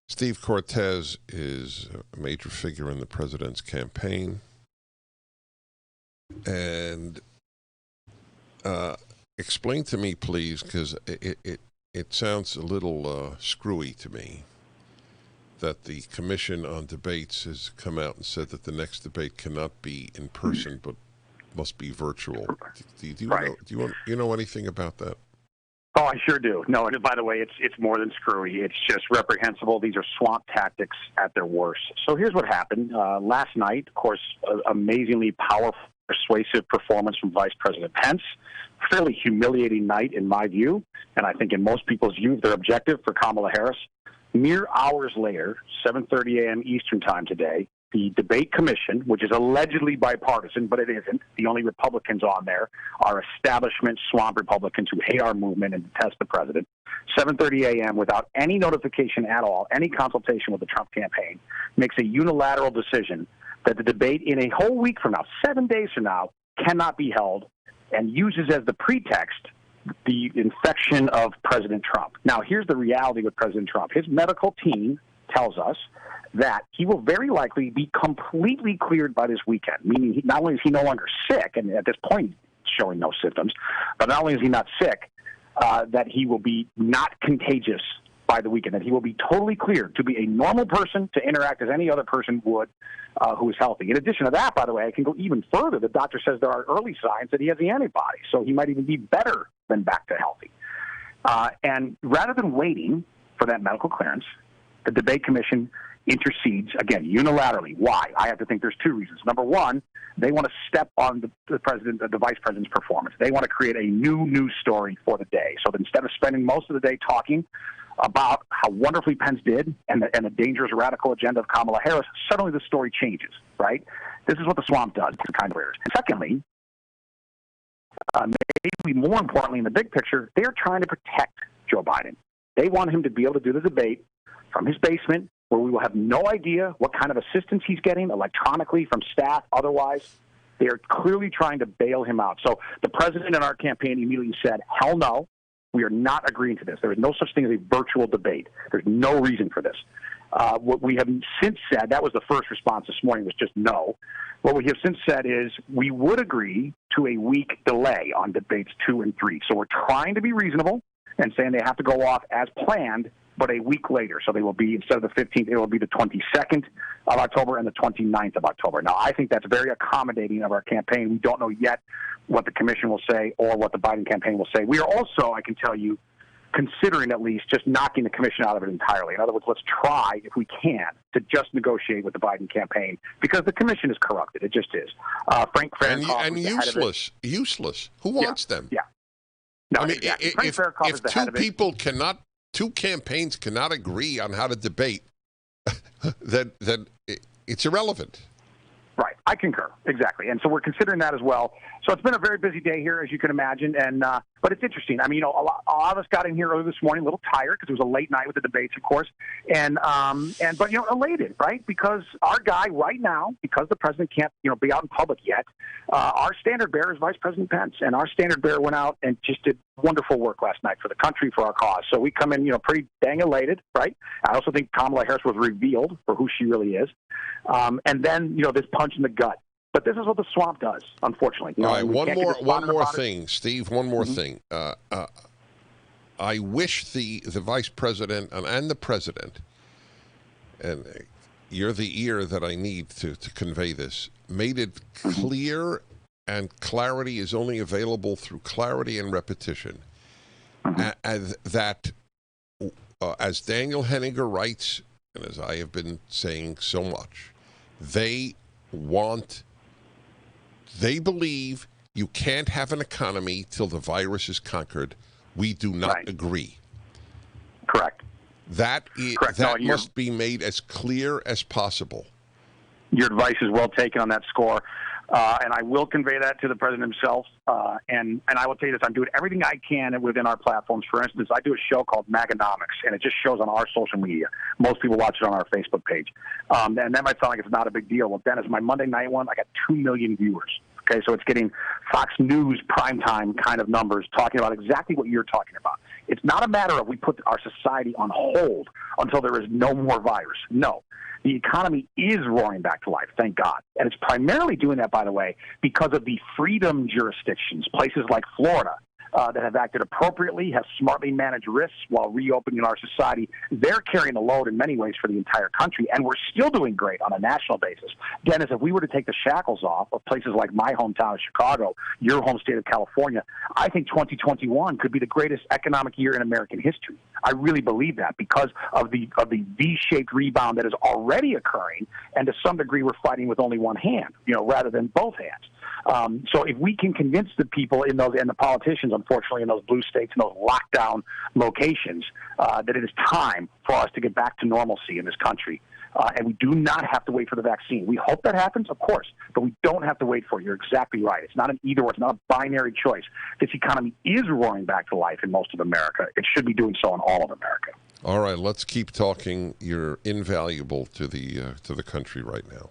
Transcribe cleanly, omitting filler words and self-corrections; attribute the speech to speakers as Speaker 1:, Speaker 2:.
Speaker 1: Steve Cortes is a major figure in the president's campaign. And explain to me, please, because it sounds a little screwy to me, that the Commission on Debates has come out and said that the next debate cannot be in person but must be virtual. Do you know anything about that?
Speaker 2: Oh, I sure do. No, and by the way, it's more than screwy. It's just reprehensible. These are swamp tactics at their worst. So here's what happened. Last night, of course, amazingly powerful, persuasive performance from Vice President Pence. Fairly humiliating night, in my view, and I think in most people's view, their objective for Kamala Harris. Mere hours later, 7:30 a.m. Eastern Time today, the Debate Commission, which is allegedly bipartisan, but it isn't. The only Republicans on there are establishment swamp Republicans who hate our movement and detest the president. 7:30 a.m. without any notification at all, any consultation with the Trump campaign, makes a unilateral decision that the debate in a whole week from now, 7 days from now, cannot be held, and uses as the pretext the infection of President Trump. Now, here's the reality with President Trump. His medical team tells us that he will very likely be completely cleared by this weekend, meaning not only is he no longer sick, and at this point showing no symptoms, but not only is he not sick, that he will be not contagious by the weekend, that he will be totally cleared to be a normal person to interact as any other person would who is healthy. In addition to that, by the way, I can go even further. The doctor says there are early signs that he has the antibody, so he might even be better than back to healthy. And rather than waiting for that medical clearance, the Debate Commission intercedes, again, unilaterally. Why? I have to think there's two reasons. Number one, they want to step on the vice president's performance. They want to create a new news story for the day. So that instead of spending most of the day talking about how wonderfully Pence did and the dangerous radical agenda of Kamala Harris, suddenly the story changes, right? This is what the swamp does. It's kind of weird. Secondly, maybe more importantly in the big picture, they're trying to protect Joe Biden. They want him to be able to do the debate from his basement, where we will have no idea what kind of assistance he's getting electronically from staff, otherwise. They are clearly trying to bail him out. So the president in our campaign immediately said, hell no, we are not agreeing to this. There is no such thing as a virtual debate. There's no reason for this. What we have since said, that was the first response this morning, was just no. What we have since said is we would agree to a week delay on debates 2 and 3. So we're trying to be reasonable and saying they have to go off as planned, but a week later. So they will be, instead of the 15th, it will be the 22nd of October and the 29th of October. Now, I think that's very accommodating of our campaign. We don't know yet what the commission will say or what the Biden campaign will say. We are also, I can tell you, considering at least just knocking the commission out of it entirely. In other words, let's try, if we can, to just negotiate with the Biden campaign, because the commission is corrupted. It just is. Frank Farrakhan
Speaker 1: and useless. Who wants them?
Speaker 2: Yeah. No,
Speaker 1: I mean,
Speaker 2: exactly.
Speaker 1: if two campaigns cannot agree on how to debate, then it's irrelevant.
Speaker 2: Right. I concur. Exactly. And so we're considering that as well. So it's been a very busy day here, as you can imagine. And but it's interesting. I mean, a lot of us got in here early this morning, a little tired because it was a late night with the debates, of course. But elated, right? Because our guy right now, because the president can't, be out in public yet, our standard bearer is Vice President Pence. And our standard bearer went out and just did wonderful work last night for the country, for our cause. So we come in, pretty dang elated, right? I also think Kamala Harris was revealed for who she really is. And then, this punch in the gut. But this is what the swamp does, unfortunately.
Speaker 1: All right, one more thing, Steve. One more thing. I wish the vice president and the president, and you're the ear that I need to convey this, made it clear, and clarity is only available through clarity and repetition. As Daniel Henninger writes, and as I have been saying so much, they believe you can't have an economy till the virus is conquered. We do not agree.
Speaker 2: Correct.
Speaker 1: That must be made as clear as possible.
Speaker 2: Your advice is well taken on that score. And I will convey that to the president himself. And I will tell you this, I'm doing everything I can within our platforms. For instance, I do a show called Maganomics, and it just shows on our social media. Most people watch it on our Facebook page. And that might sound like it's not a big deal. Well, Dennis, my Monday night one, I got 2 million viewers. Okay, so it's getting Fox News primetime kind of numbers talking about exactly what you're talking about. It's not a matter of we put our society on hold until there is no more virus. No. The economy is roaring back to life, thank God. And it's primarily doing that, by the way, because of the freedom jurisdictions, places like Florida, that have acted appropriately, have smartly managed risks while reopening our society. They're carrying the load in many ways for the entire country, and we're still doing great on a national basis. Dennis, if we were to take the shackles off of places like my hometown of Chicago, your home state of California, I think 2021 could be the greatest economic year in American history. I really believe that because of the V-shaped rebound that is already occurring, and to some degree we're fighting with only one hand, rather than both hands. So if we can convince the people in those, and the politicians, unfortunately, in those blue states and those lockdown locations, that it is time for us to get back to normalcy in this country. And we do not have to wait for the vaccine. We hope that happens, of course, but we don't have to wait for it. You're exactly right. It's not an either or. It's not a binary choice. This economy is roaring back to life in most of America. It should be doing so in all of America.
Speaker 1: All right, let's keep talking. You're invaluable to the country right now.